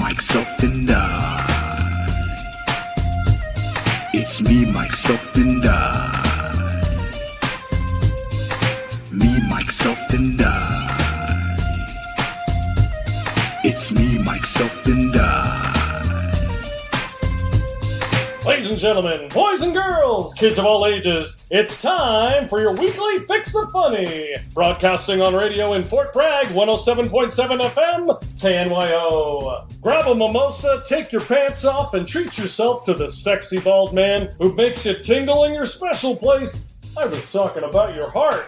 myself, and I. It's me, myself, and I. Me, myself, and I. It's me, myself, and I. Ladies and gentlemen, boys and girls, kids of all ages, it's time for your weekly Fix of Funny. Broadcasting on radio in Fort Bragg, 107.7 FM, KNYO. Grab a mimosa, take your pants off, and treat yourself to the sexy bald man who makes you tingle in your special place. I was talking about your heart.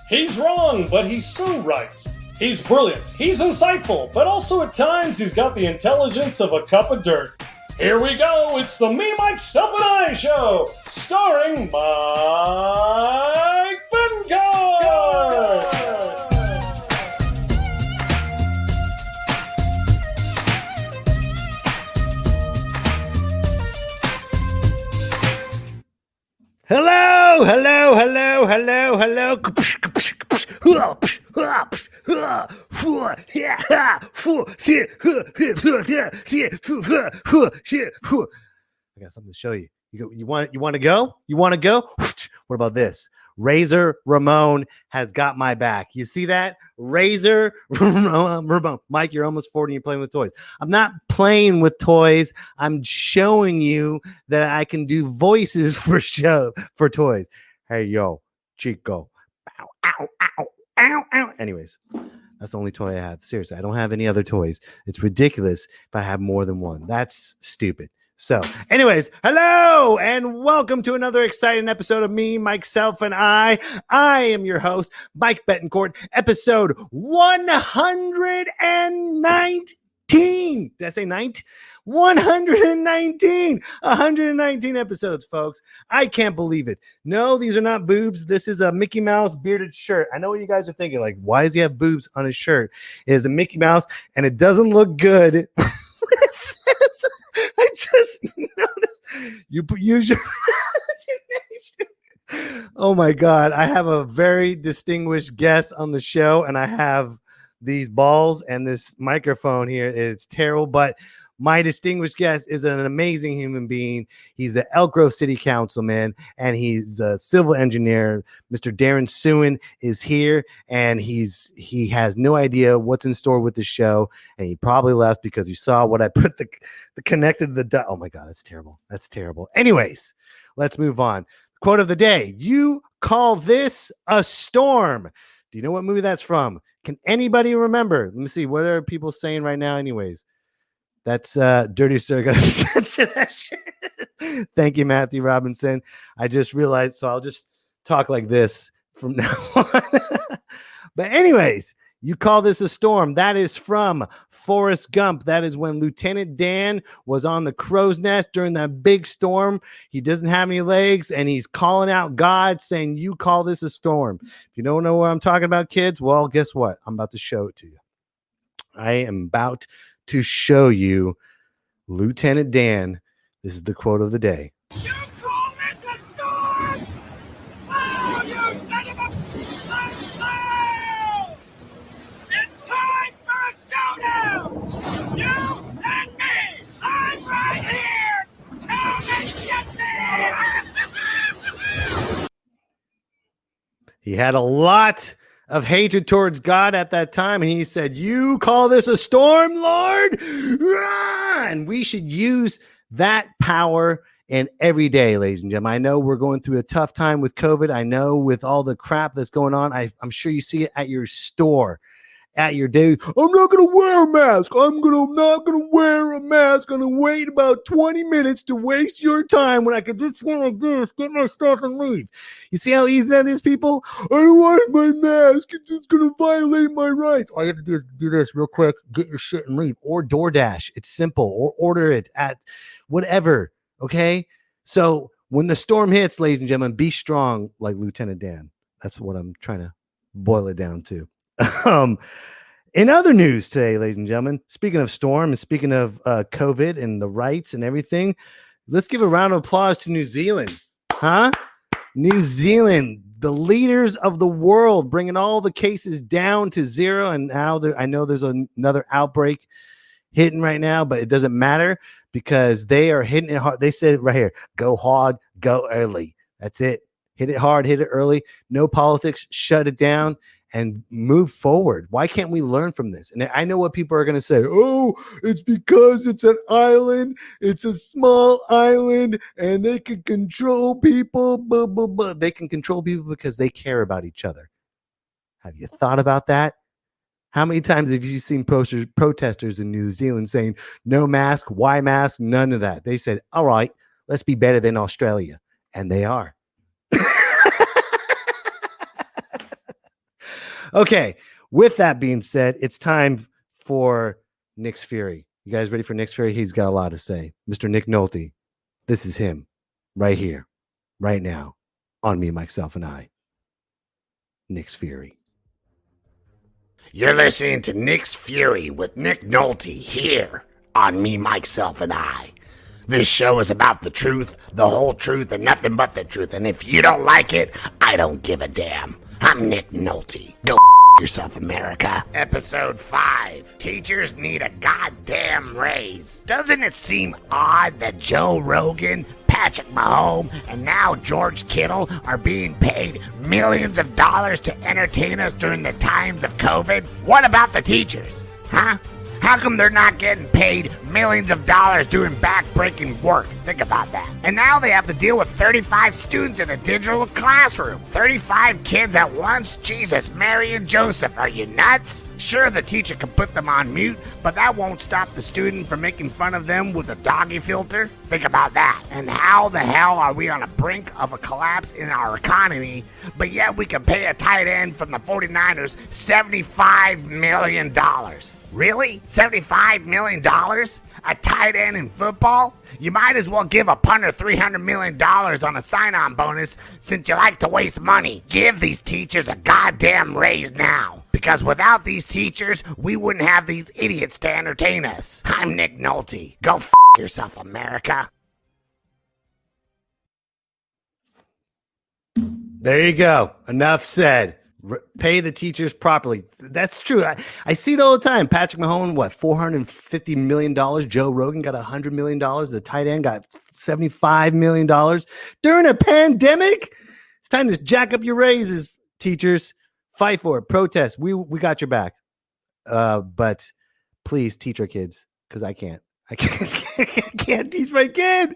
He's wrong, but he's so right. He's brilliant, he's insightful, but also at times he's got the intelligence of a cup of dirt. Here we go, it's the Me, Myself, and I show, starring Mike Bencard! Hello, hello, hello, hello, hello. I got something to show you. You want to go? You want to go? What about this? Razor Ramon has got my back. You see that? Razor Ramon. Mike, you're almost 40 and you're playing with toys. I'm not playing with toys. I'm showing you that I can do voices for toys. Hey, yo, Chico. Ow, ow, ow, ow, ow. Anyways, that's the only toy I have. Seriously, I don't have any other toys. It's ridiculous if I have more than one. That's stupid. So, anyways, hello and welcome to another exciting episode of Me, Myself, and I. I am your host, Mike Betancourt, episode 119. Did I say 9? 119. 119 episodes, folks. I can't believe it. No, these are not boobs. This is a Mickey Mouse bearded shirt. I know what you guys are thinking. Like, why does he have boobs on his shirt? It is a Mickey Mouse, and it doesn't look good. I just noticed you use your imagination. Oh my God. I have a very distinguished guest on the show, and I have these balls and this microphone here. It's terrible, but my distinguished guest is an amazing human being. He's the Elk Grove City Councilman, and he's a civil engineer. Mr. Darren Suen is here, and he has no idea what's in store with the show, and he probably left because he saw what I put the connected the. Oh my God, that's terrible. That's terrible. Anyways, let's move on. Quote of the day: "You call this a storm?" Do you know what movie that's from? Can anybody remember? Let me see. What are people saying right now? Anyways. That's Dirty Sir. Thank you, Matthew Robinson. I just realized, so I'll just talk like this from now on. But anyways, you call this a storm. That is from Forrest Gump. That is when Lieutenant Dan was on the crow's nest during that big storm. He doesn't have any legs, and he's calling out God, saying, "You call this a storm." If you don't know what I'm talking about, kids, well, guess what? I'm about to show it to you. I am about to show you Lieutenant Dan. This is the quote of the day. You call this a storm? Oh, you son of a... Oh! It's time for a showdown! You and me! I'm right here! Come and get me! He had a lot of hatred towards God at that time, and he said, "You call this a storm, Lord?" And we should use that power in every day, ladies and gentlemen. I know we're going through a tough time with COVID. I know with all the crap that's going on, I'm sure you see it at your store, at your day. "I'm not going to wear a mask. I'm not going to wear a mask. I'm going to wait about 20 minutes to waste your time when I could just go like this, get my stuff and leave." You see how easy that is, people? "I don't want my mask. It's just going to violate my rights." All you have to do is do this real quick, get your shit and leave. Or DoorDash. It's simple. Or order it at whatever. Okay? So when the storm hits, ladies and gentlemen, be strong like Lieutenant Dan. That's what I'm trying to boil it down to. In other news today, ladies and gentlemen, speaking of storm and speaking of COVID and the rights and everything, let's give a round of applause to New Zealand. Huh? New Zealand, the leaders of the world, bringing all the cases down to zero. And now I know there's another outbreak hitting right now, but it doesn't matter because they are hitting it hard. They said right here, go hard, go early. That's it. Hit it hard, hit it early. No politics, shut it down and move forward. Why can't we learn from this? And I know what people are going to say. Oh, it's because it's an island. It's a small island and they can control people. Blah, blah, blah. They can control people because they care about each other. Have you thought about that? How many times have you seen protesters in New Zealand saying no mask, why mask, none of that? They said, all right, let's be better than Australia. And they are. Okay, with that being said, it's time for Nick's Fury. You guys ready for Nick's Fury? He's got a lot to say. Mr. Nick Nolte, this is him right here, right now, on Me, Myself, and I. Nick's Fury. You're listening to Nick's Fury with Nick Nolte here on Me, Myself, and I. This show is about the truth, the whole truth, and nothing but the truth. And if you don't like it, I don't give a damn. I'm Nick Nolte. Go yourself, America. Episode 5. Teachers need a goddamn raise. Doesn't it seem odd that Joe Rogan, Patrick Mahomes, and now George Kittle are being paid millions of dollars to entertain us during the times of COVID? What about the teachers? Huh? How come they're not getting paid millions of dollars doing back-breaking work? Think about that. And now they have to deal with 35 students in a digital classroom. 35 kids at once? Jesus, Mary and Joseph, are you nuts? Sure, the teacher can put them on mute, but that won't stop the student from making fun of them with a doggy filter. Think about that. And how the hell are we on the brink of a collapse in our economy, but yet we can pay a tight end from the 49ers $75 million? Really? $75 million? A tight end in football? You might as well give a punter $300 million on a sign-on bonus since you like to waste money. Give these teachers a goddamn raise now. Because without these teachers, we wouldn't have these idiots to entertain us. I'm Nick Nolte. Go yourself, America. There you go. Enough said. Pay the teachers properly. That's true. I see it all the time. Patrick Mahomes, what, $450 million? Joe Rogan got $100 million. The tight end got $75 million. During a pandemic, it's time to jack up your raises, teachers. Fight for it. Protest. We got your back. But please teach our kids, because I can't. I can't teach my kid.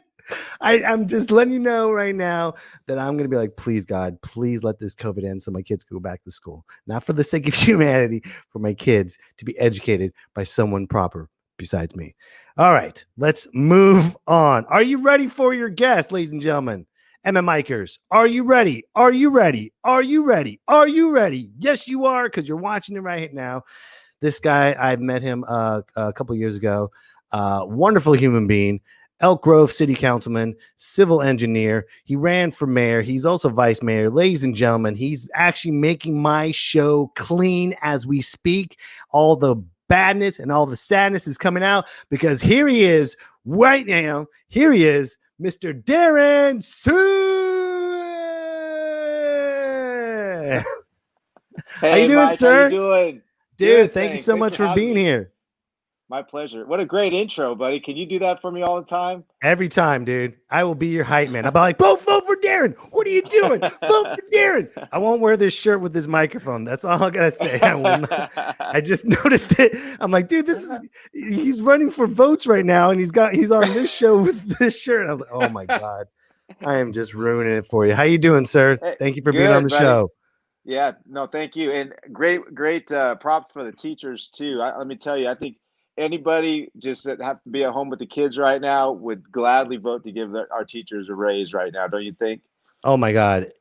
I'm just letting you know right now that I'm going to be like, please, God, please let this COVID end so my kids can go back to school. Not for the sake of humanity, for my kids to be educated by someone proper besides me. All right, let's move on. Are you ready for your guest, ladies and gentlemen? MMIkers, are you ready? Are you ready? Are you ready? Are you ready? Yes, you are, because you're watching it right now. This guy, I met him a couple years ago. Wonderful human being. Elk Grove City Councilman, civil engineer. He ran for mayor. He's also vice mayor. Ladies and gentlemen, he's actually making my show clean as we speak. All the badness and all the sadness is coming out because here he is right now. Here he is, Mr. Darren Suen. Hey, how you doing, Mike, sir? How you doing? Dude, Good, thank you thanks. so Thanks much for being having me. here. My pleasure. What a great intro, buddy. Can you do that for me all the time? Every time, dude. I will be your hype man. I'll be like, vote for Darren. What are you doing? Vote for Darren. I won't wear this shirt with this microphone. That's all I gotta say. I just noticed it. I'm like, dude, he's running for votes right now, and he's on this show with this shirt. And I was like, oh my God. I am just ruining it for you. How you doing, sir? Hey, Thank you for being good, on the buddy. show. Yeah, no, thank you. And great props for the teachers too. Let me tell you, I think anybody just that have to be at home with the kids right now would gladly vote to give our teachers a raise right now. Don't you think? Oh my God.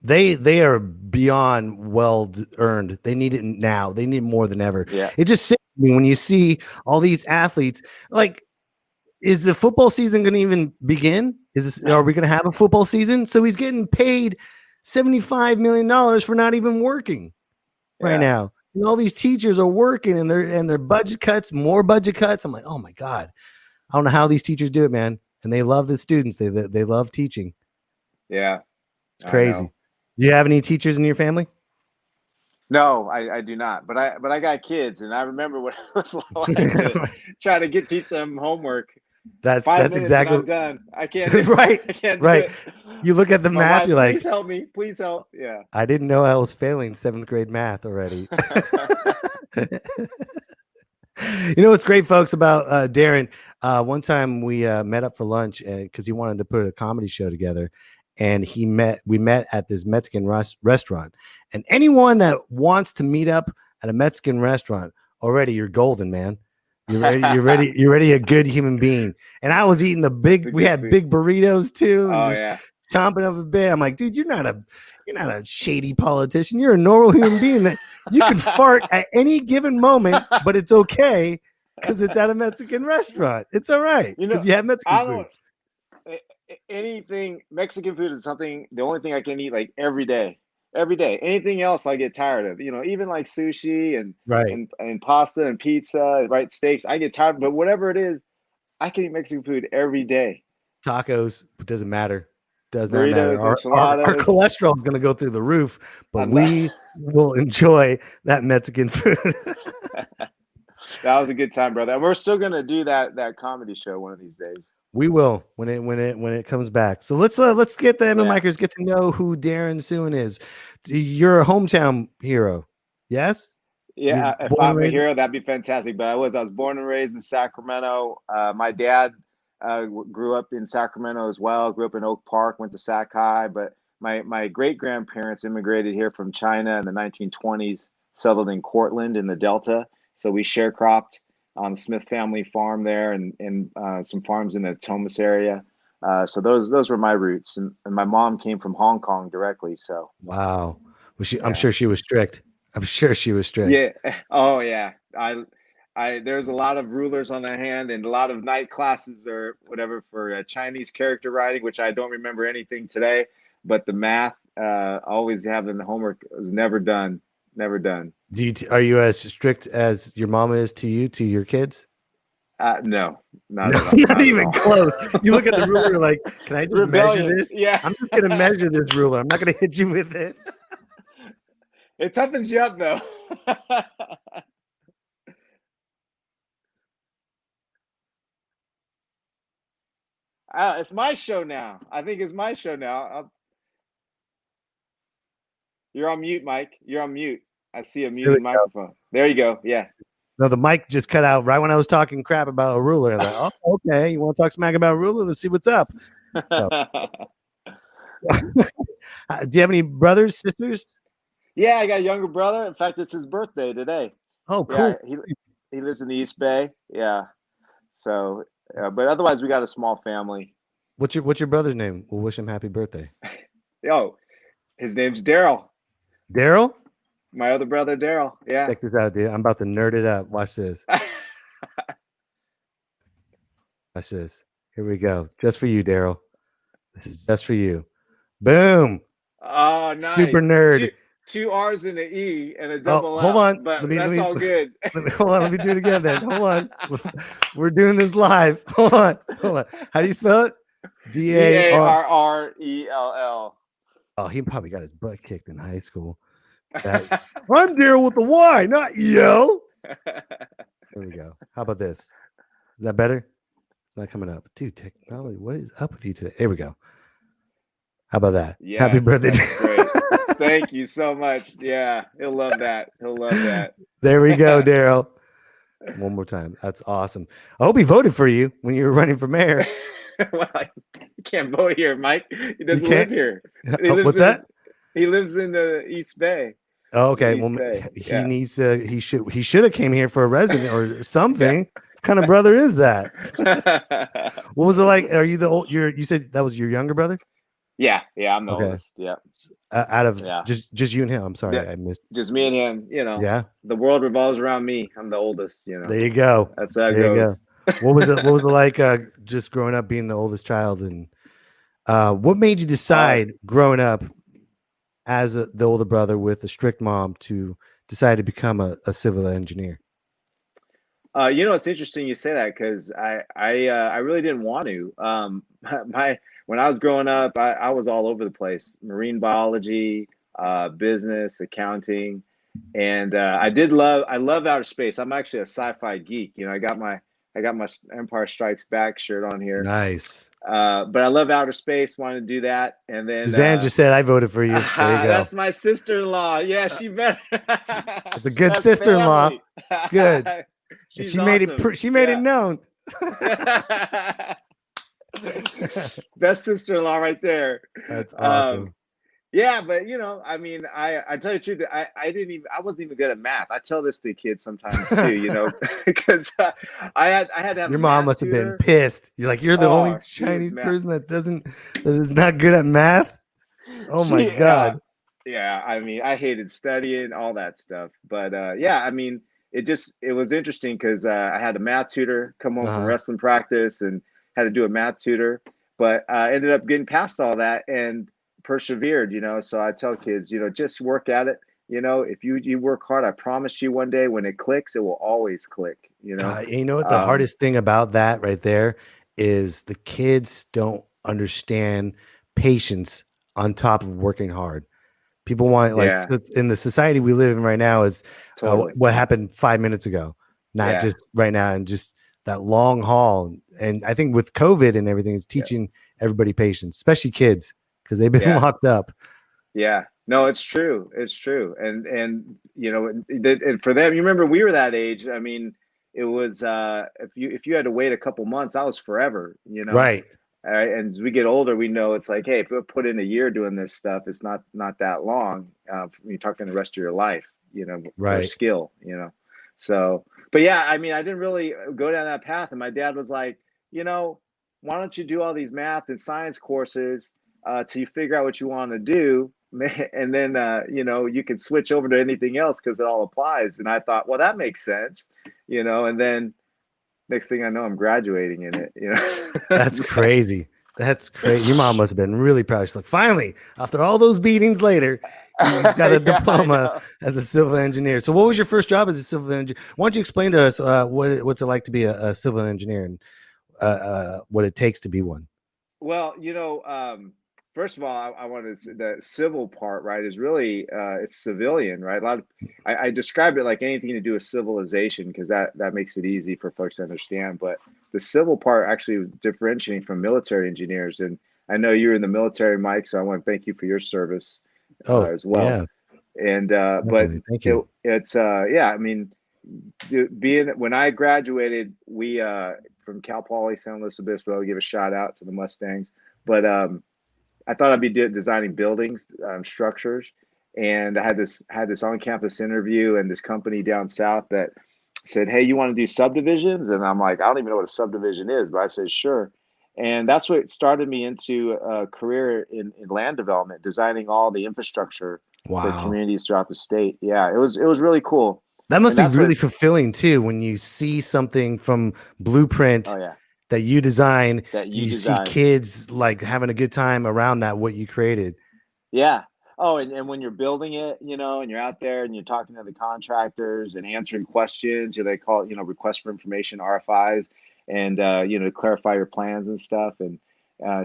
They are beyond well earned. They need it now. They need it more than ever. Yeah. It just sits with me when you see all these athletes. Like, is the football season going to even begin? Are we going to have a football season? So he's getting paid $75 million for not even working right now. And all these teachers are working and their budget cuts, more budget cuts. I'm like, oh my God, I don't know how these teachers do it, man. And they love the students. They love teaching. Yeah. It's I crazy. know. Do you have any teachers in your family? No, I do not. But I got kids, and I remember what it was like to try to teach them homework. That's 5 minutes and exactly I'm done. I can't do right. I can't do Right. it. You look at the My math, wife, you're please like, help me. Please help. Yeah. I didn't know I was failing 7th grade math already. You know what's great, folks, about Darren? One time we met up for lunch because he wanted to put a comedy show together, and we met at this Mexican restaurant. And anyone that wants to meet up at a Mexican restaurant, already you're golden, man. You're ready. You're ready. You're ready. A good human being. And I was eating we had food. big burritos too, and Oh just yeah. chomping up a bit. I'm like, dude, you're not a shady politician. You're a normal human being that you can fart at any given moment, but it's okay because it's at a Mexican restaurant. It's all right You know, because you have Mexican I food. don't anything Mexican food is something the only thing I can eat like every day. Every day. Anything else I get tired of. Even like sushi and Right. and pasta and pizza, right? Steaks. I get tired, but whatever it is, I can eat Mexican food every day. Tacos, it doesn't matter. Does not matter. Burritos, Our enchiladas. cholesterol is going to go through the roof, but I'm not, we will enjoy that Mexican food. that was a good time, brother. And we're still gonna do that comedy show one of these days. We will when it comes back. So let's get the Emma Yeah. Micers get to know who Darren Suen is. You're a hometown hero, yes? Yeah, You're if born and I'm a raised- hero, that'd be fantastic. But I was born and raised in Sacramento. My dad grew up in Sacramento as well. Grew up in Oak Park. Went to Sac High. But my great grandparents immigrated here from China in the 1920s. Settled in Cortland in the Delta. So we sharecropped on the Smith family farm there, and some farms in the Thomas area. So those were my roots. And my mom came from Hong Kong directly. So Wow. I'm yeah. sure she was strict. I'm sure she was strict. Yeah. Oh yeah. There's a lot of rulers on the hand and a lot of night classes or whatever for Chinese character writing, which I don't remember anything today. But the math, always having the homework was never done. Never done. Are you as strict as your mama is to your kids? No, not No, at all. not even close. You look at the ruler like, can I just Rebellion. measure this? Yeah. I'm just gonna measure this ruler. I'm not gonna hit you with it. It toughens you up though. It's my show now. I think it's my show now. You're on mute, Mike. You're on mute. I see a muted microphone. There you go. Yeah. No, the mic just cut out right when I was talking crap about a ruler. Like, oh, okay, you want to talk smack about a ruler? Let's see what's up. So. Do you have any brothers, sisters? Yeah, I got a younger brother. In fact, it's his birthday today. Oh, cool. Yeah, he lives in the East Bay. Yeah. So, but otherwise, we got a small family. What's your brother's name? We'll wish him happy birthday. Yo, his name's Daryl. Daryl? My other brother, Daryl. Yeah. Check this out, dude. I'm about to nerd it up. Watch this. Watch this. Here we go. Just for you, Daryl. This is just for you. Boom. Oh, nice. Super nerd. Two R's and an E and a double L. Hold on. But that's all good. Hold on. Let me do it again then. Hold on. We're doing this live. Hold on. How do you spell it? Darrell. Oh, he probably got his butt kicked in high school. I'm Daryl with the Y, not yo. There we go. How about this? Is that better? It's not coming up. Dude, technology, what is up with you today? There we go. How about that? Yes, happy birthday. That's great. Thank you so much. Yeah, he'll love that. There we go, Daryl. One more time. That's awesome. I hope he voted for you when you were running for mayor. Well, he can't vote here, Mike. He doesn't live here. What's that? He lives in the East Bay. Oh, okay. Well, he needs to. He should have came here for a resident or something. Yeah. What kind of brother is that? What was it like? Are you the old? You said that was your younger brother? Yeah, I'm the oldest. Yeah. Out of just you and him. I'm sorry, yeah. I missed. Just me and him. Yeah. The world revolves around me. I'm the oldest. There you go. That's how it goes. You go. What was it like just growing up being the oldest child, and what made you decide growing up as the older brother with a strict mom to decide to become a civil engineer? It's interesting you say that because I really didn't want to. when I was growing up, I was all over the place: marine biology, business, accounting, and I love outer space. I'm actually a sci-fi geek. You know, I got my Empire Strikes Back shirt on here. Nice. But I love outer space. Wanted to do that, and then Suzanne just said I voted for you. There you go. that's my sister-in-law. Yeah, she better. It's a good That's sister-in-law. family. It's good. She's She made awesome. it. She made it known. Best sister-in-law right there. That's awesome. Yeah, but you know, I mean, I tell you the truth, I wasn't even good at math. I tell this to kids sometimes too, you know, because I had to have Your a mom math must have been tutor. pissed. You're like, you're the Oh, only she was Chinese mad. person that is not good at math. Oh my She- God. yeah, I mean, I hated studying, all that stuff. But yeah, I mean, it was interesting because I had a math tutor come home from Uh-huh. wrestling practice and had to do a math tutor, but I ended up getting past all that and persevered, you know. So I tell kids, you know, just work at it. You know, if you work hard, I promise you one day when it clicks, it will always click, you know. God, you know what the hardest thing about that right there is the kids don't understand patience on top of working hard. People want like Yeah. in the society we live in right now is Totally. what happened 5 minutes ago, not Yeah. just right now, and just that long haul. And I think with COVID and everything, it's teaching everybody patience, especially kids, because they've been Yeah. locked up. Yeah, no, it's true. It's true. And you know, and for them, you remember we were that age. I mean, it was if you had to wait a couple months, that was forever, you know. Right. And as we get older, we know it's like, hey, if we put in a year doing this stuff, it's not that long. You're talking the rest of your life, you know, for Right. skill, you know. So, but yeah, I mean, I didn't really go down that path, and my dad was like, you know, why don't you do all these math and science courses till you figure out what you want to do, and then you know, you can switch over to anything else because it all applies. And I thought, well, that makes sense, you know. And then next thing I know, I'm graduating in it, you know. That's crazy. That's crazy. Your mom must have been really proud. She's like, finally, after all those beatings later, you got a Yeah, I diploma know. as a civil engineer. So what was your first job as a civil engineer? Why don't you explain to us what's it like to be a civil engineer and what it takes to be one? Well, you know, first of all, I wanted to say the civil part, right, is really it's civilian, right? A lot of I describe it like anything to do with civilization because that makes it easy for folks to understand. But the civil part actually was differentiating from military engineers, and I know you're in the military, Mike, so I want to thank you for your service as well. Yeah, And but definitely. Thank you. it's yeah, I mean, being when I graduated, we from Cal Poly San Luis Obispo, give a shout out to the Mustangs. But I thought I'd be designing buildings, structures, and I had this on campus interview, and this company down south that said, "Hey, you want to do subdivisions?" And I'm like, I don't even know what a subdivision is, but I said, "Sure." And that's what started me into a career in land development, designing all the infrastructure for Wow. communities throughout the state. Yeah, it was really cool. That must And be that's really what- fulfilling too when you see something from blueprint Oh yeah, that you design, that you see designed. kids like having a good time around that, what you created. Yeah. Oh, and when you're building it, you know, and you're out there and you're talking to the contractors and answering questions, they call it, you know, request for information, RFIs, and you know, to clarify your plans and stuff. And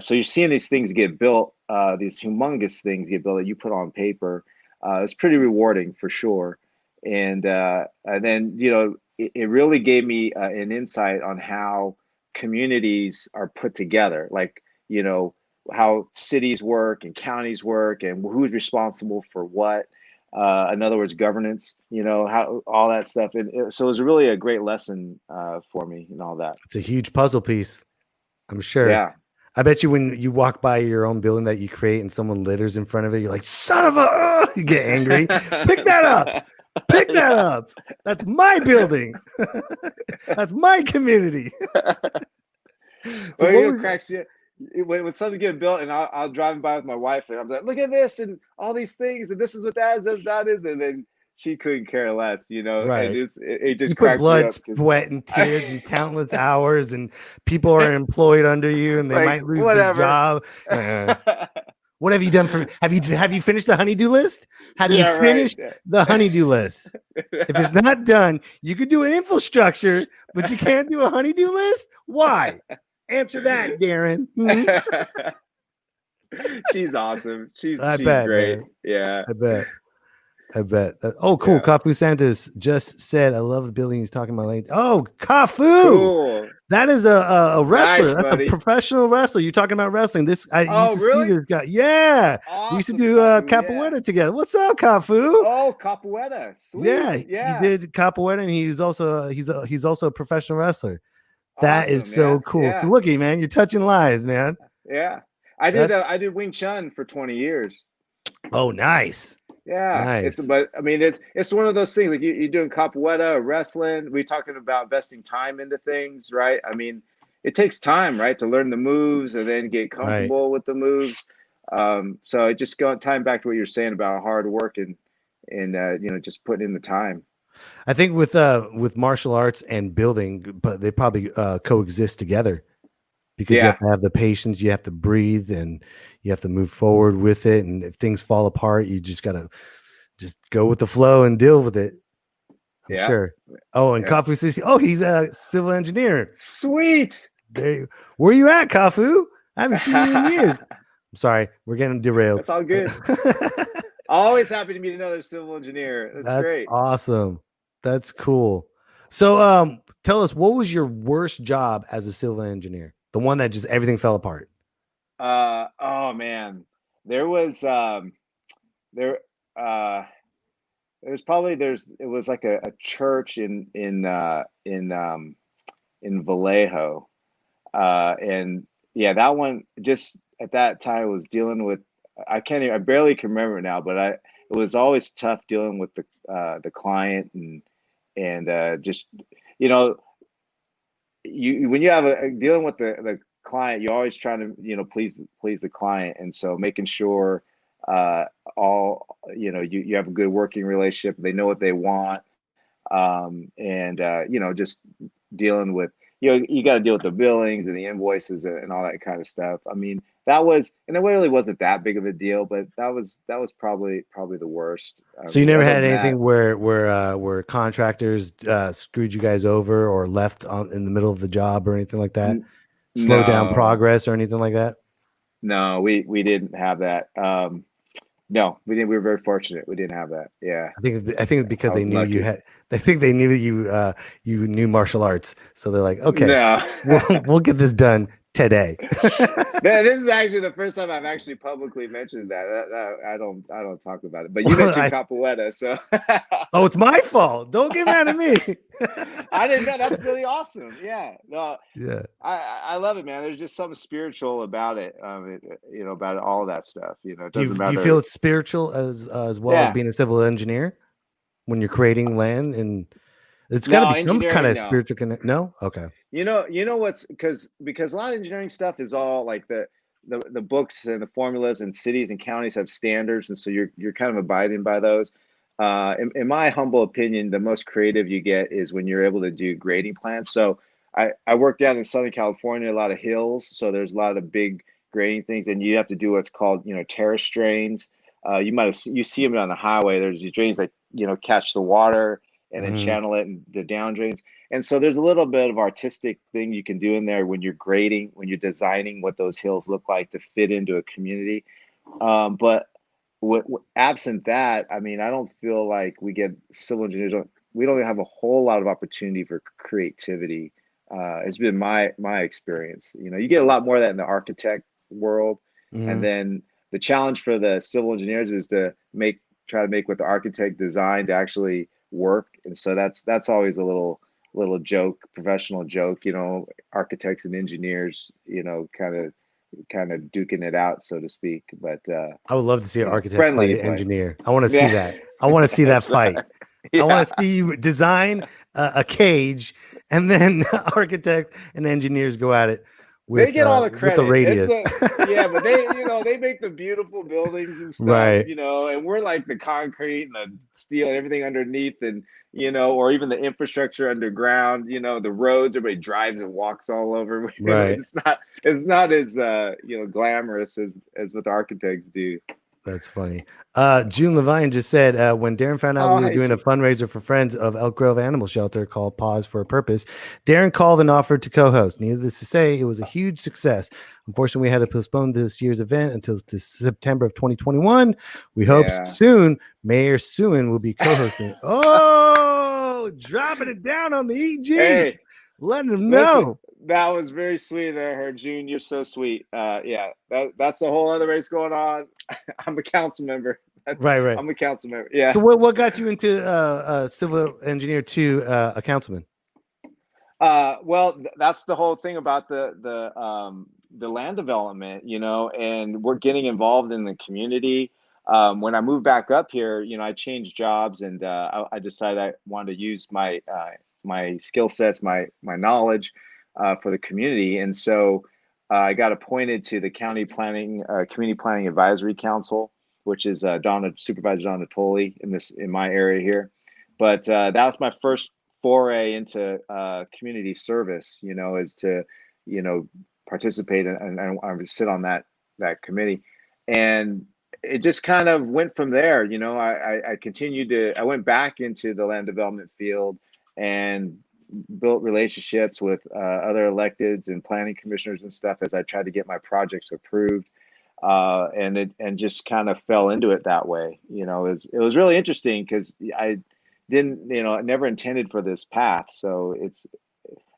so you're seeing these things get built, these humongous things get built that you put on paper. It's pretty rewarding for sure. And then, you know, it really gave me an insight on how communities are put together. Like, you know, how cities work and counties work and who's responsible for what. In other words, governance, you know, how all that stuff. And so it was really a great lesson for me and all that. It's a huge puzzle piece, I'm sure. Yeah. I bet you when you walk by your own building that you create and someone litters in front of it, you're like, son of a, you get angry. Pick that up. Pick that up. That's my building. That's my community. So Well, what it was- cracks you. When something getting built, and I'll drive by with my wife, and I'm like, "Look at this, and all these things, and this is what that is, that is," and then she couldn't care less, you know. Right. And it just you put cracks me blood, up. 'Cause- sweat, and tears and countless hours, and people are employed under you, and they Like, might lose whatever. their job. What have you done for? Have you finished the honeydew list? Have Yeah, you right. finished the honeydew list? If it's not done, you could do an infrastructure, but you can't do a honeydew list. Why? Answer that, Darren. Hmm? She's awesome. She's I she's bet, great. man. Yeah. I bet. Oh, cool. Yeah. Kafu Santos just said, I love the building he's talking about. Oh, Kafu. Cool. That is a wrestler. Nice, That's a buddy. professional wrestler. You're talking about wrestling. I used Oh, to see really? this guy. Yeah. We used to Awesome, do Kafu, capoeira yeah. together. What's up, Kafu? Oh, capoeira. Sweet. Yeah, he Yeah. did capoeira, and he's also he's also a professional wrestler. That is Awesome, so yeah, cool. yeah. So looky, man, you're touching lives, man. Yeah. I did Wing Chun for 20 years. Oh, nice. Yeah. Nice. But I mean it's one of those things like you're doing capoeira, wrestling. We're talking about investing time into things, right? I mean, it takes time, right, to learn the moves and then get comfortable with the moves. So it just time back to what you're saying about hard work and just putting in the time. I think with martial arts and building, but they probably coexist together because you have to have the patience, you have to breathe, and you have to move forward with it. And if things fall apart, you just gotta just go with the flow and deal with it. I'm sure. Oh, and Kafu Sisi. Oh, he's a civil engineer. Sweet. Where are you at, Kafu? I haven't seen you in years. I'm sorry, we're getting derailed. That's all good. Always happy to meet another civil engineer. That's great. Awesome. That's cool. So tell us, what was your worst job as a civil engineer? The one that just everything fell apart. Oh man. There was it was like a church in Vallejo. And yeah, that one just at that time was dealing with I barely can remember now, but it was always tough dealing with the client and just when you have dealing with the client, you're always trying to please the client, and so making sure you have a good working relationship, they know what they want, and just dealing with you got to deal with the billings and the invoices and all that kind of stuff. I mean, it really wasn't that big of a deal, but that was probably the worst. So you never had anything where contractors screwed you guys over or left in the middle of the job or anything like that? Slow down progress or anything like that? No, we didn't have that. No, we didn't. We were very fortunate. We didn't have that. Yeah. I think it's because they knew you had. They think they knew that you knew martial arts, so they're like, okay, we'll get this done today. Man, this is actually the first time I've actually publicly mentioned that. I don't talk about it, but you mentioned capoeira, so. Oh, it's my fault. Don't get mad at me. I didn't know. That's really awesome. Yeah. No. Yeah. I love it, man. There's just something spiritual about it. About all of that stuff. It Do doesn't matter. you feel it's spiritual as well as being a civil engineer when you're creating land, and it's got to be some kind of spiritual connection? No. Okay. You know what's because a lot of engineering stuff is all like the books and the formulas, and cities and counties have standards, and so you're kind of abiding by those. In my humble opinion, the most creative you get is when you're able to do grading plans. So I worked out in Southern California, a lot of hills, so there's a lot of big grading things, and you have to do what's called terrace drains. You see them on the highway. There's these drains that catch the water and then channel it in the down drains. And so there's a little bit of artistic thing you can do in there when you're grading, when you're designing what those hills look like to fit into a community. But absent that, I mean, I don't feel like we get civil engineers. We don't have a whole lot of opportunity for creativity. It's been my experience. You get a lot more of that in the architect world. And then the challenge for the civil engineers is to try to make what the architect designed to actually work. And so that's always a little joke, professional joke, architects and engineers, kind of duking it out, so to speak. But I would love to see an architect fight an engineer. I want to see that. I want to see that fight. I want to see you design a cage, and then architect and engineers go at it. They get all the credit. With the radius. But they make the beautiful buildings and stuff, right. And we're like the concrete and the steel and everything underneath, and or even the infrastructure underground, the roads, everybody drives and walks all over. Right. It's not as glamorous as what the architects do. That's funny. June Levine just said when Darren found out Oh, we were hi, doing a June. fundraiser for friends of Elk Grove Animal Shelter called Pause for a Purpose, Darren called and offered to co-host. Needless to say, it was a huge success. Unfortunately, we had to postpone this year's event until September of 2021. We hope Yeah. soon Mayor Suen will be co-hosting. Oh, dropping it down on the EG. Hey, Letting him listen, know. that was very sweet of her, June. You're so sweet. Yeah, that's a whole other race going on. I'm a council member. Right. I'm a council member. Yeah. So what got you into civil engineer to a councilman? Well, that's the whole thing about the land development, and we're getting involved in the community. When I moved back up here, I changed jobs, and I decided I wanted to use my skill sets, my knowledge for the community, and so I got appointed to the county planning community planning advisory council, which is Supervisor Donna Tolley in my area here. But that was my first foray into community service, is to, participate and I would sit on that committee. And it just kind of went from there. I continued I went back into the land development field and built relationships with other electeds and planning commissioners and stuff as I tried to get my projects approved. And just kind of fell into it that way. It was really interesting because I didn't, I never intended for this path. So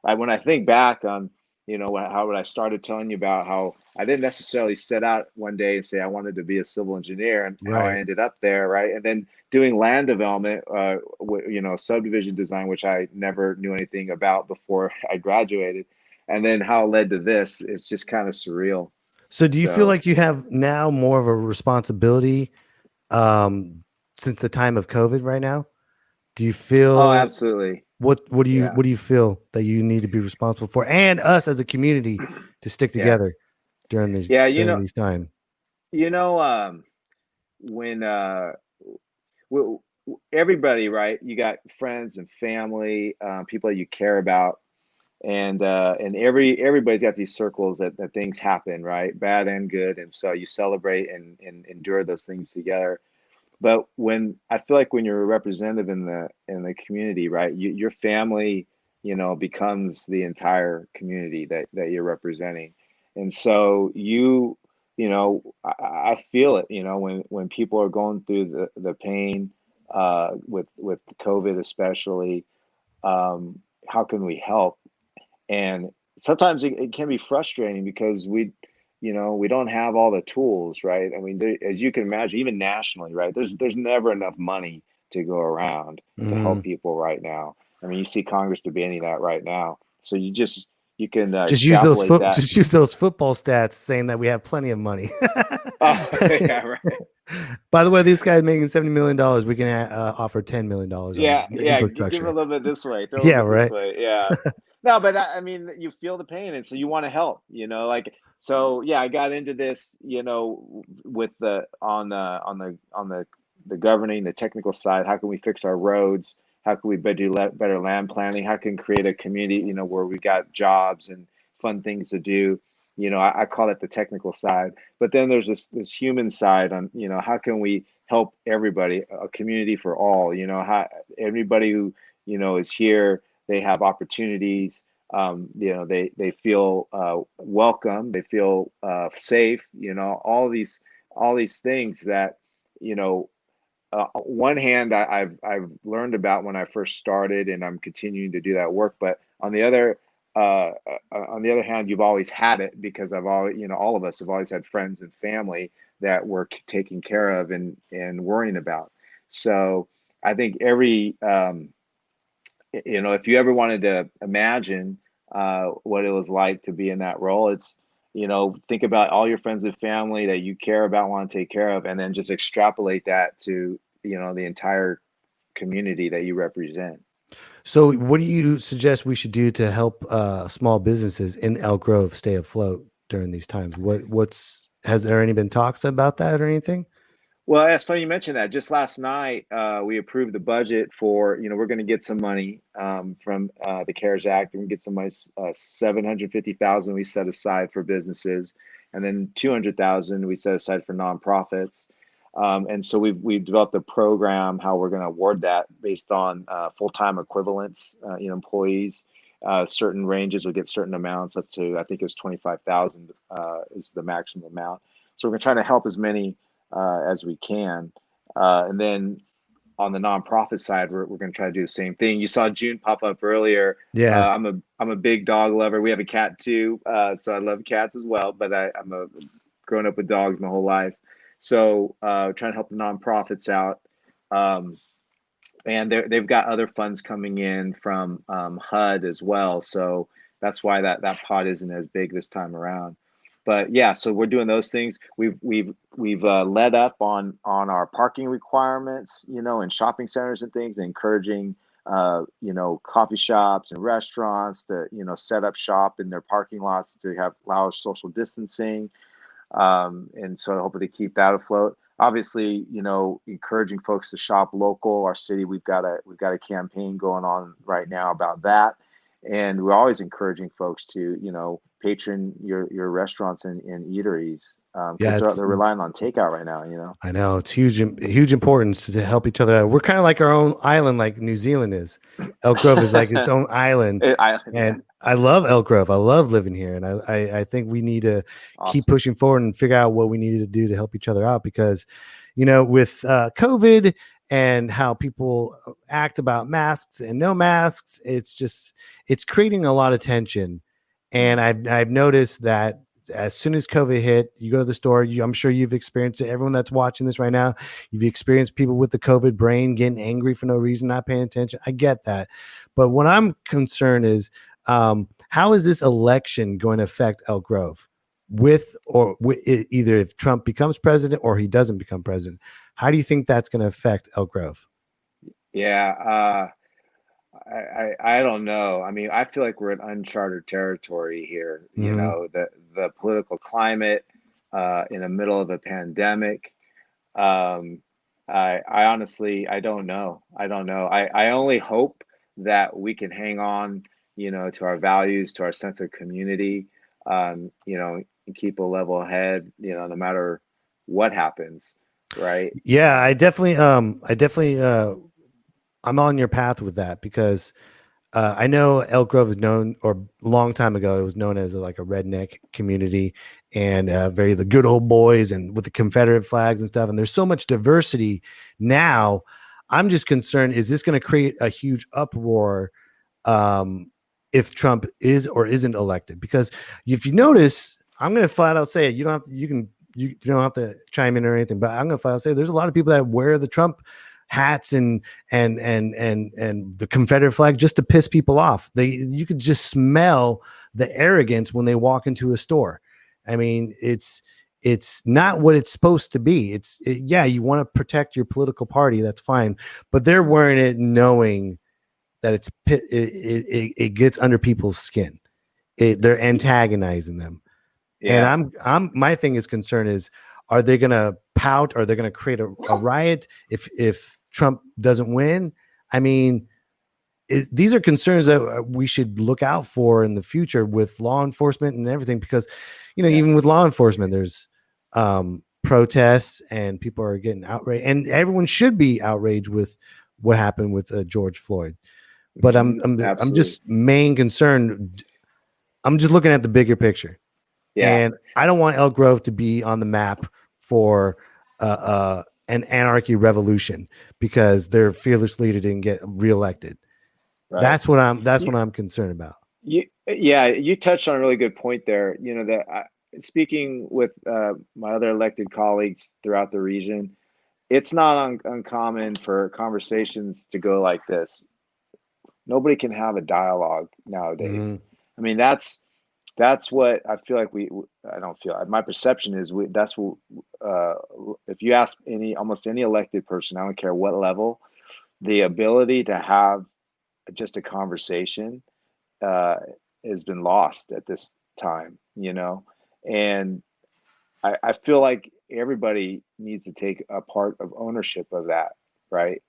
when I think back on, how I started telling you about how I didn't necessarily set out one day and say I wanted to be a civil engineer, and how I Right. ended up there, right? And then doing land development, subdivision design, which I never knew anything about before I graduated, and then how it led to this. It's just kind of surreal. So do you feel So, like you have now more of a responsibility since the time of COVID right now? Do you oh, feel absolutely. what do you Yeah. what do you feel that you need to be responsible for, and us as a community to stick Yeah. together during these Yeah. during these time? You know, when w- everybody, right? You got friends and family, people that you care about, and everybody's got these circles that things happen, right? Bad and good, and so you celebrate and endure those things together. But when I feel like when you're a representative in the community, right, your family, becomes the entire community that you're representing, and so I feel it, when people are going through the pain, with COVID especially. How can we help? And sometimes it can be frustrating because we don't have all the tools, right? I mean, as you can imagine, even nationally, right, there's never enough money to go around to help Mhm. people right now. I mean, you see Congress debating that right now, so you can extrapolate Just that. use those football stats saying that we have plenty of money. Oh, yeah, right. By the way, these guys making $70 million. We can offer $10 million on Yeah, give it a infrastructure. little bit this way, throw a Yeah, little bit this right. way. Yeah. No, but I mean, you feel the pain, and so you want to help, like, so yeah, I got into this, with the governing, the technical side. How can we fix our roads? How can we do better land planning? How can create a community, where we got jobs and fun things to do? I call it the technical side, but then there's this human side on, how can we help everybody, a community for all, how everybody who, is here, they have opportunities. They feel welcome, they feel safe, all these things that, you know one hand, I've learned about when I first started, and I'm continuing to do that work. But on the other hand, you've always had it because I've always, all of us have always had friends and family that we're taking care of and worrying about. So I think if you ever wanted to imagine what it was like to be in that role, it's, think about all your friends and family that you care about, want to take care of, and then just extrapolate that to, the entire community that you represent. So, what do you suggest we should do to help small businesses in Elk Grove stay afloat during these times? What's has there any been talks about that or anything? Well, it's funny you mentioned that. Just last night, we approved the budget for, we're going to get some money from the CARES Act. We're going to get some money, 750,000 we set aside for businesses, and then 200,000 we set aside for nonprofits. And so we've developed a program how we're going to award that based on full-time equivalents, employees. Certain ranges will get certain amounts up to, I think it was 25,000 is the maximum amount. So we're trying to help as many as we can. And then on the nonprofit side, we're going to try to do the same thing. You saw June pop up earlier. Yeah. I'm a big dog lover. We have a cat too, so I love cats as well. But I'm a grown up with dogs my whole life, so trying to help the nonprofits out. And they've got other funds coming in from HUD as well. So that's why that pot isn't as big this time around. But yeah, so we're doing those things. We've led up on our parking requirements, in shopping centers and things, encouraging coffee shops and restaurants to set up shop in their parking lots to allow social distancing, and so hopefully keep that afloat. Obviously, encouraging folks to shop local. Our city, we've got a campaign going on right now about that, and we're always encouraging folks to patron your restaurants and eateries, Yeah, because they're relying on takeout right now. I know it's huge importance to help each other out. We're kind of like our own island, like New Zealand is. Elk Grove is like its own island, and I love Elk Grove. I love living here, and I think we need to keep pushing forward and figure out what we need to do to help each other out, because, with COVID and how people act about masks and no masks, it's creating a lot of tension, and I've noticed that. As soon as COVID hit, you go to the store. I'm sure you've experienced it. Everyone that's watching this right now, you've experienced people with the COVID brain getting angry for no reason, not paying attention. I get that. But what I'm concerned is, how is this election going to affect Elk Grove either if Trump becomes president or he doesn't become president? How do you think that's going to affect Elk Grove? Yeah. I don't know. I mean, I feel like we're in uncharted territory here. The political climate in the middle of a pandemic. I honestly, I don't know. I only hope that we can hang on, to our values, to our sense of community, and keep a level head, no matter what happens. Right. Yeah, I definitely, I'm on your path with that, because I know Elk Grove is known, or a long time ago, it was known as like a redneck community, and the good old boys, and with the Confederate flags and stuff. And there's so much diversity now. I'm just concerned, is this going to create a huge uproar if Trump is or isn't elected? Because if you notice, I'm going to flat out say it. You don't have to chime in or anything, but I'm going to flat out say there's a lot of people that wear the Trump hats and the Confederate flag just to piss people off. You could just smell the arrogance when they walk into a store. I mean, it's not what it's supposed to be. Yeah, you want to protect your political party, that's fine, but they're wearing it knowing that it gets under people's skin. They're antagonizing them. Yeah. And my thing is concern is, are they going to pout? Are they going to create a riot if Trump doesn't win? I mean, these are concerns that we should look out for in the future with law enforcement and everything, because, even with law enforcement, there's protests and people are getting outraged, and everyone should be outraged with what happened with George Floyd. But I'm just main concerned. I'm just looking at the bigger picture. Yeah. And I don't want Elk Grove to be on the map for an anarchy revolution because their fearless leader didn't get reelected. Right. That's what I'm concerned about. You touched on a really good point there. Speaking with my other elected colleagues throughout the region, it's not uncommon for conversations to go like this. Nobody can have a dialogue nowadays. Mm-hmm. I mean, that's what I feel like my perception is that's what, if you ask almost any elected person, I don't care what level, the ability to have just a conversation has been lost at this time, and I feel like everybody needs to take a part of ownership of that, right?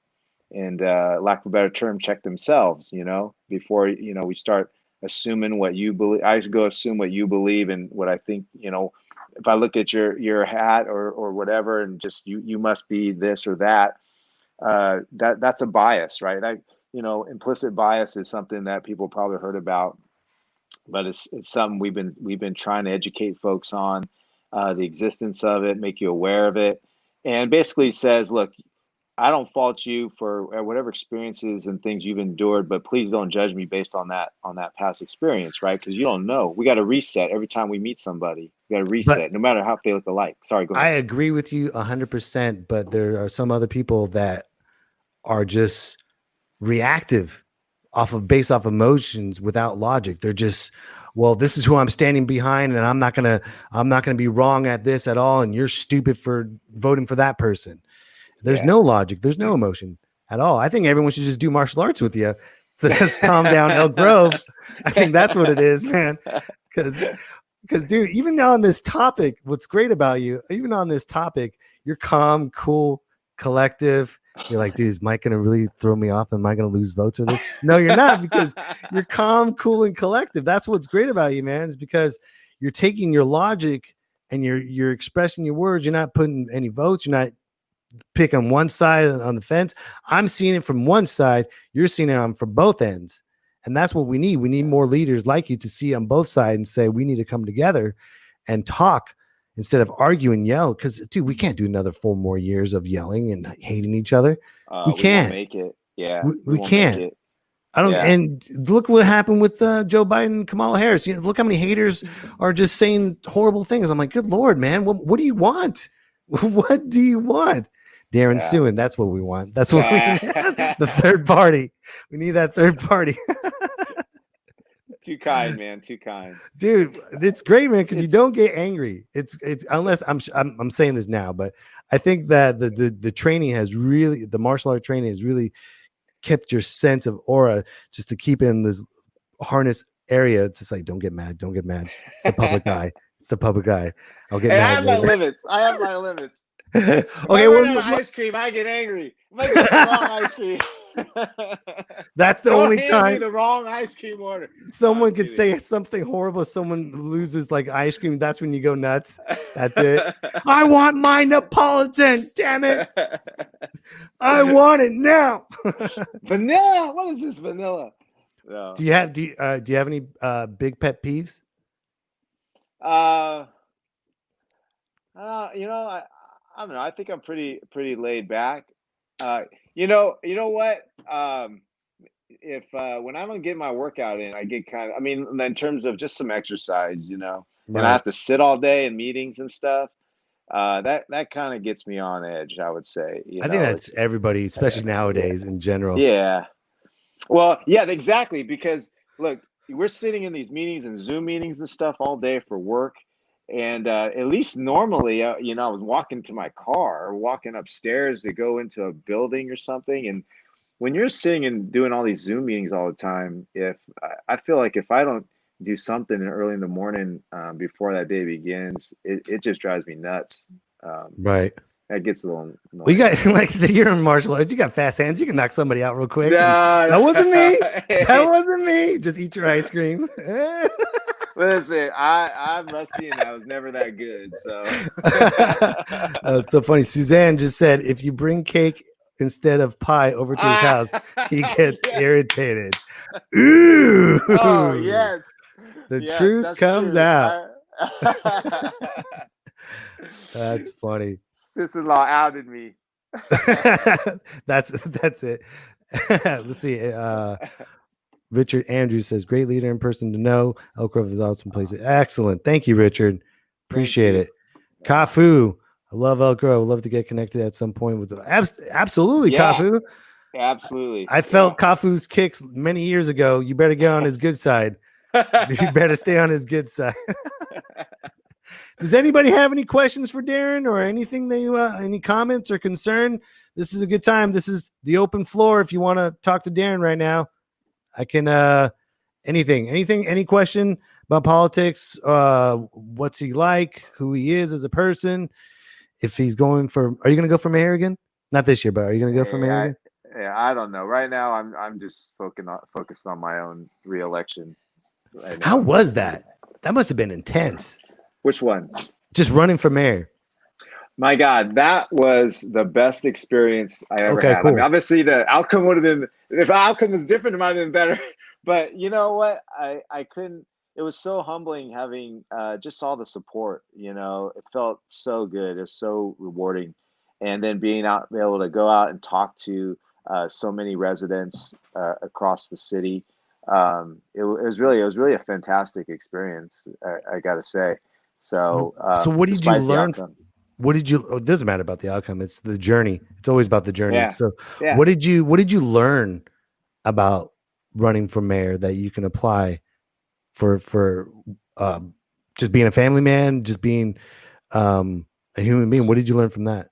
And lack of a better term, check themselves, before we start assuming what you believe. I should go assume what you believe and what I think, if I look at your hat or whatever, and just you must be this or that, that's a bias, right? Implicit bias is something that people probably heard about, but it's something we've been trying to educate folks on, the existence of it, make you aware of it, and basically says, look, I don't fault you for whatever experiences and things you've endured, but please don't judge me based on that past experience, right? Because you don't know. We got to reset every time we meet somebody. We got to reset, no matter how they look alike. Sorry, go I ahead. agree with you 100%, but there are some other people that are just reactive based off emotions without logic. They're just, well, this is who I'm standing behind, and I'm not gonna be wrong at this at all, and you're stupid for voting for that person. There's no logic. There's no emotion at all. I think everyone should just do martial arts with you. So let's calm down, Elk Grove. I think that's what it is, man. Because, dude, even on this topic, what's great about you, even on this topic, you're calm, cool, collective. You're like, dude, is Mike going to really throw me off? Am I going to lose votes or this? No, you're not, because you're calm, cool, and collective. That's what's great about you, man, is because you're taking your logic and you're expressing your words. You're not putting any votes. You're not pick on one side on the fence. I'm seeing it from one side. You're seeing it from both ends. And that's what we need. We need more leaders like you to see on both sides and say, we need to come together and talk instead of argue and yell. Because, dude, we can't do another 4 more years of yelling and hating each other. We can't make it. Yeah, we can't. Make it. I don't. Yeah. And look what happened with Joe Biden and Kamala Harris. Look how many haters are just saying horrible things. I'm like, good Lord, man, what do you want? What do you want? Darren Suen, that's what we want. That's what we need. The third party. We need that third party. Too kind, man. Too kind, dude. It's great, man, because you don't get angry. It's unless I'm saying this now, but I think that the training has really, the martial art training has really kept your sense of aura just to keep in this harness area. It's just like, don't get mad. Don't get mad. It's the public eye. It's the public eye. I'll get mad. I have my limits. I have my limits. Okay, well, ice cream, I get angry. If I get the wrong ice cream. That's the only time. The wrong ice cream order. Someone could say something horrible. Someone loses like ice cream. That's when you go nuts. That's it. I want my Neapolitan. Damn it! I want it now. Vanilla. What is this vanilla? No. Do you have any big pet peeves? I don't know. I think I'm pretty laid back. You know what? If when I don't get my workout in, I get kind of. I mean, in terms of just some exercise, right. And I have to sit all day in meetings and stuff. That kind of gets me on edge, I would say. I think that's everybody, especially nowadays in general. Yeah. Well, yeah, exactly. Because look, we're sitting in these meetings and Zoom meetings and stuff all day for work. And at least normally, I was walking to my car or walking upstairs to go into a building or something. And when you're sitting and doing all these Zoom meetings all the time, I feel like if I don't do something early in the morning before that day begins, it just drives me nuts. Right. That gets a little annoying. Well, you got, like I said, you're in martial arts. You got fast hands. You can knock somebody out real quick. No, that wasn't me. That wasn't me. Just eat your ice cream. Listen, I'm rusty and I was never that good. So it's so funny. Suzanne just said, if you bring cake instead of pie over to his house, he gets irritated. Ooh. Oh, yes. The truth comes out. That's funny. Sister-in-law outed me. That's it. Let's see. Richard Andrews says, great leader in person to know. Elk Grove is awesome place. Excellent. Thank you, Richard. Appreciate it. Kafu. I love Elk Grove. Love to get connected at some point with absolutely, yeah. Kafu. Absolutely. I felt Kafu's kicks many years ago. You better get on his good side. You better stay on his good side. Does anybody have any questions for Darren or anything that you any comments or concern? This is a good time. This is the open floor. If you want to talk to Darren right now, I can anything, any question about politics, what's he like, who he is as a person, if he's going for, are you going to go for mayor again? Not this year, but are you going to go for mayor again? I don't know. Right now, I'm just focused on my own reelection. How was that? That must have been intense. Which one? Just running for mayor. My God, that was the best experience I ever Okay, had. I mean, cool. obviously the outcome would have been, if the outcome was different, it might have been better. But you know what? I couldn't, it was so humbling having just all the support, it felt so good. It's so rewarding. And then being out, be able to go out and talk to so many residents across the city. It was really a fantastic experience, I got to say. So, So what did you despite the learn? outcome. What did you? It doesn't matter about the outcome. It's the journey. It's always about the journey. Yeah. So Yeah. what did you learn about running for mayor that you can apply for just being a family man, just being a human being? What did you learn from that?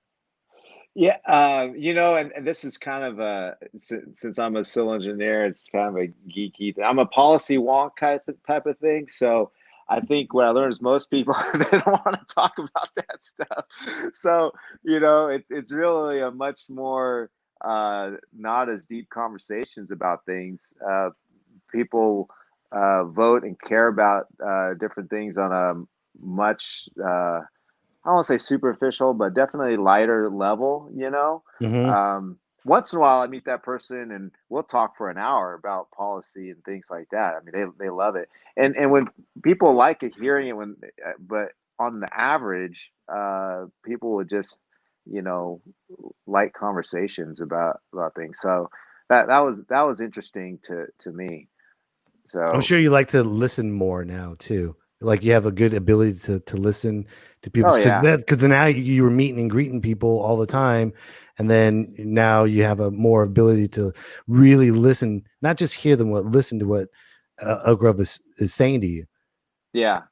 Yeah, and this is kind of since I'm a civil engineer, it's kind of a geeky thing. I'm a policy wonk type of thing. So I think what I learned is most people they don't want to talk about that stuff. So it's really a much more not as deep conversations about things. People vote and care about different things on a much I don't want to say superficial, but definitely lighter level. Mm-hmm. Once in a while, I meet that person and we'll talk for an hour about policy and things like that. I mean, they love it, and when people like it, hearing it, but on the average, people would just you know like conversations about things. So that was interesting to me. I'm So sure you like to listen more now too. Like you have a good ability to listen to people oh yeah. because now you were meeting and greeting people all the time, and then now you have a more ability to really listen, not just hear them, but listen to what Elk Grove is saying to you. Yeah.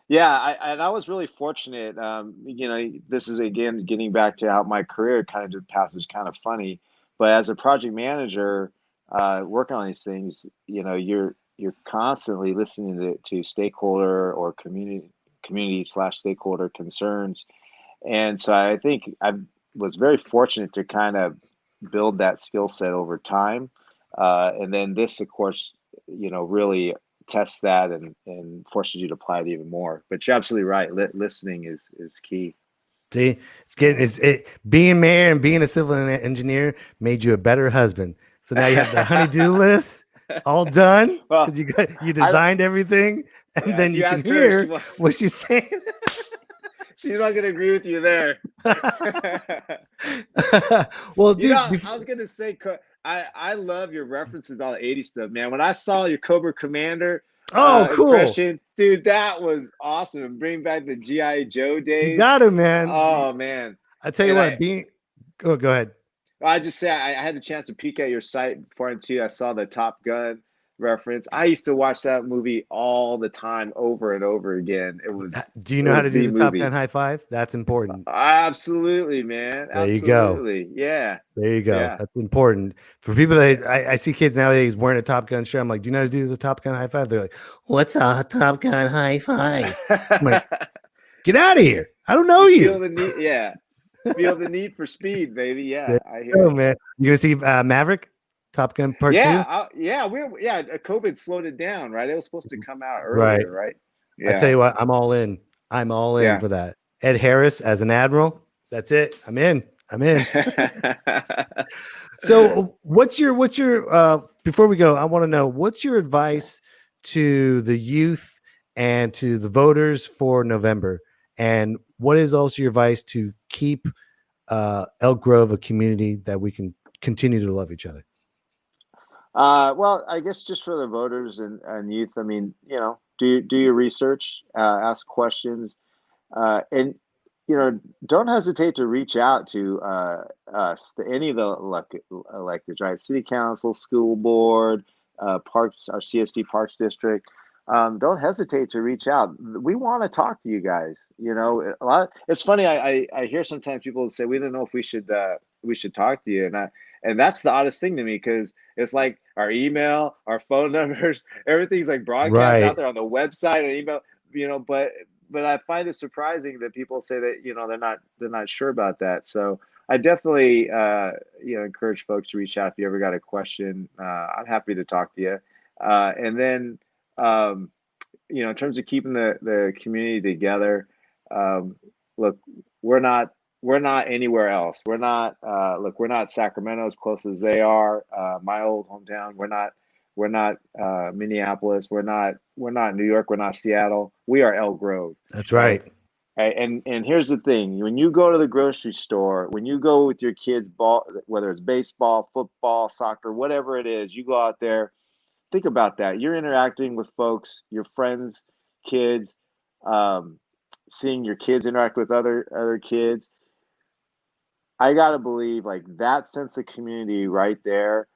Yeah, I was really fortunate. This is again getting back to how my career kind of just passes kind of funny, but as a project manager, working on these things, you're constantly listening to stakeholder or community / stakeholder concerns, and so I think I was very fortunate to kind of build that skill set over time. And then this, of course, really tests that and forces you to apply it even more. But you're absolutely right. Listening is key. See, being mayor and being a civil engineer made you a better husband. So now you have the honey-do list all done Well, because you I designed everything, and yeah. then If you you can ask her, hear what she's saying. she's not gonna agree with you there. Well, dude, I was gonna say, I love your references, all the '80s stuff, man. When I saw your Cobra Commander oh, cool. impression, dude, that was awesome. Bring back the GI Joe You days. got it, man. Oh man. I tell you And what, go ahead. I just say I had the chance to peek at your site before too. I saw the Top Gun reference. I used to watch that movie all the time, over and over again. Do you It know how was to do the the Top movie. Gun high five? That's important. Absolutely, man. There you go. Absolutely. Yeah. There you go. Yeah. That's important for people that I see kids nowadays wearing a Top Gun shirt. I'm like, do you know how to do the Top Gun high five? They're like, what's a Top Gun high five? I'm like, get out of here. I don't know You feel you. the need. Yeah. Feel the need for speed, baby. There Yeah, I you hear go, you. man. You gonna see Maverick, Top Gun Part Two? COVID slowed it down, right? It was supposed to come out Right. earlier, right? I tell Yeah. you what, I'm all in. I'm all in Yeah. for that. Ed Harris as an admiral. That's it. I'm in. I'm in. So what's your before we go, I want to know what's your advice to the youth and to the voters for November? And what is also your advice to keep Elk Grove a community that we can continue to love each other? Well, I guess just for the voters and youth, I mean, do your research, ask questions, and don't hesitate to reach out to us, any of the electeds, right? City council, school board, parks, our CSD Parks District. Don't hesitate to reach out. We want to talk to you guys. It's funny. I hear sometimes people say we don't know if we should talk to you, and that's the oddest thing to me because it's like our email, our phone numbers, everything's like broadcast out Right. there on the website and email. But I find it surprising that people say that they're not sure about that. So I definitely encourage folks to reach out if you ever got a question. I'm happy to talk to you. And then in terms of keeping the community together, Look, we're not anywhere else. We're not we're not Sacramento as close as they are. My old hometown. We're not Minneapolis. We're not New York. We're not Seattle. We are Elk Grove. That's right. Right. And here's the thing: when you go to the grocery store, when you go with your kids, ball, whether it's baseball, football, soccer, whatever it is, you go out there. Think about that. You're interacting with folks, your friends, kids, seeing your kids interact with other kids. I gotta believe like that sense of community right there.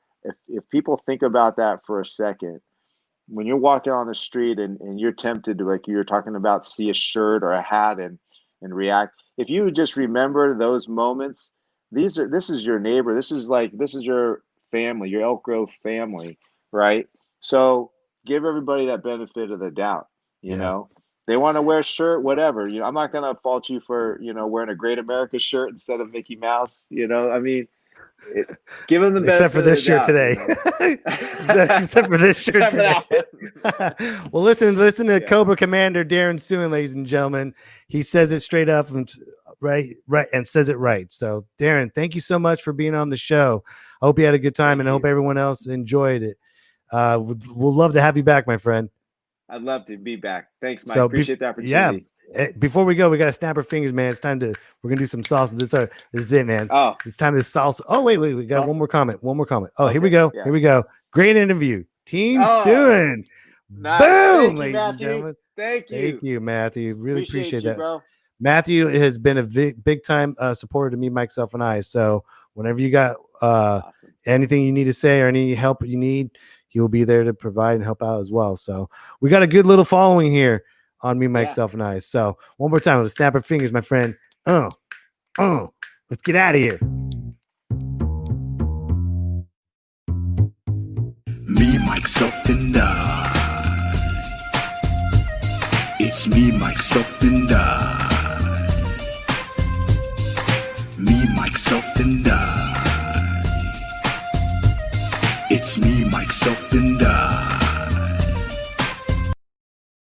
If people think about that for a second, when you're walking on the street and you're tempted to, like you were talking about, see a shirt or a hat and react. If you just remember those moments, this is your neighbor. This is your family, your Elk Grove family, right? So give everybody that benefit of the doubt. You know, they want to wear a shirt, whatever. You know, I'm not gonna fault you for wearing a Great America shirt instead of Mickey Mouse. You know, I mean. Give them the benefit except for this of the shirt doubt, today. except for this shirt today. Well, listen to Cobra Commander Darren Suen, ladies and gentlemen. He says it straight up and right, and says it right. So, Darren, thank you so much for being on the show. I hope you had a good time, and I hope everyone else enjoyed it. We'll love to have you back, my friend. I'd love to be back. Thanks, Mike. Appreciate the opportunity. Yeah. Before we go, we got to snap our fingers, man. It's time to, we're going to do some salsa. This is it, man. Oh, it's time to salsa. Oh, wait. We got salsa. one more comment. Oh, okay. Here we go. Yeah. Here we go. Great interview. Team Suen. Nice. Boom, Thank ladies you, and gentlemen. Thank you. Thank you, Matthew. Really appreciate you, that. bro. Matthew has been a big time supporter to me, myself, and I. So whenever you got Awesome. anything you need to say or any help you need, he will be there to provide and help out as well. So we got a good little following here on me, myself, and I. So one more time, let's snap our fingers, my friend. Let's get out of here. Me, myself, and I. It's me, myself, and I. Me, myself, and I. It's me, myself, and I.